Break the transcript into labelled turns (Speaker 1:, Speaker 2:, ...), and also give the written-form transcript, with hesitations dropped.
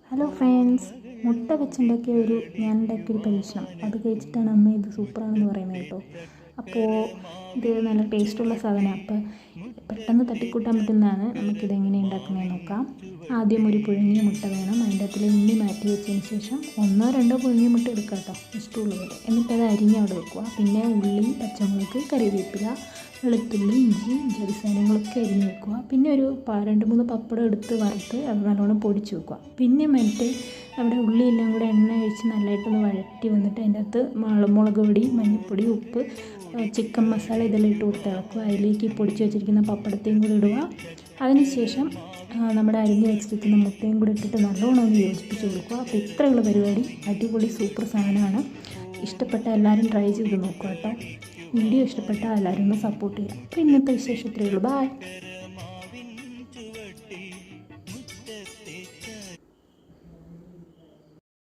Speaker 1: Hello friends, മുട്ട വെച്ചുണ്ടാക്കിയ ഞാൻ ഉണ്ടാക്കിയൊരു പരീക്ഷണം അത് കഴിച്ചിട്ടാണ് അമ്മ ഇത് സൂപ്പറാണെന്ന് പറയുന്നത് കേട്ടോ. അപ്പോൾ ഇത് നല്ല ടേസ്റ്റുള്ള സാധനമാണ്. അപ്പോൾ പെട്ടെന്ന് തട്ടിക്കൂട്ടാൻ പറ്റുന്നതാണ്. നമുക്കിതെങ്ങനെ ഉണ്ടാക്കുന്നതെന്ന് നോക്കാം. ആദ്യം ഒരു പുഴുങ്ങിയ മുട്ട വേണം. അതിൻ്റെ അകത്തിൽ ഉണ്ണി മാറ്റി വെച്ചതിന് ശേഷം ഒന്നോ രണ്ടോ പുഴുങ്ങിയ മുട്ട എടുക്കുക കേട്ടോ, ഇഷ്ടമുള്ള പോലെ. എന്നിട്ടത് അരിഞ്ഞ് അവിടെ വെക്കുക. പിന്നെ ഉള്ളി, പച്ചമുളക്, കറിവേപ്പില, വെളുത്തുള്ളി, ഇഞ്ചി, ജടി സാധനങ്ങളൊക്കെ അരിഞ്ഞ് വെക്കുക. പിന്നെ ഒരു 2-3 പപ്പടം എടുത്ത് വറുത്ത് അത് നല്ലോണം പൊടിച്ച് വെക്കുക. പിന്നെ നമ്മുടെ ഉള്ളിയെല്ലാം കൂടെ എണ്ണ ഒഴിച്ച് നല്ലതായിട്ടൊന്ന് വഴറ്റി വന്നിട്ട് അതിൻ്റെ അകത്ത് മുളക് പൊടി, മഞ്ഞൾപ്പൊടി, ഉപ്പ്, ചിക്കൻ മസാല ഇതെല്ലാം ഇട്ട് കൊടുത്ത് ഇളക്കുക. അതിലേക്ക് പൊടിച്ച് വെച്ചിരിക്കുന്ന പപ്പടത്തെയും കൂടി ഇടുക. അതിനുശേഷം നമ്മുടെ അരിഞ്ഞ് വെച്ചിരിക്കുന്ന മുട്ടയും കൂടി ഇട്ടിട്ട് നല്ലോണം ഒന്ന് യോജിപ്പിച്ച് കൊടുക്കുക. അപ്പോൾ ഇത്രയുള്ള പരിപാടി. അടിപൊളി സൂപ്പർ സാധനമാണ്. ഇഷ്ടപ്പെട്ട എല്ലാവരും ട്രൈ ചെയ്ത് നോക്കുക കേട്ടോ. വീഡിയോ ഇഷ്ടപ്പെട്ടാൽ എല്ലാവരും ഒന്ന് സപ്പോർട്ട് ചെയ്യുക. അപ്പോൾ ഇന്നത്തെ വിശേഷം ഇത്രയേ ഉള്ളൂ. ബൈ.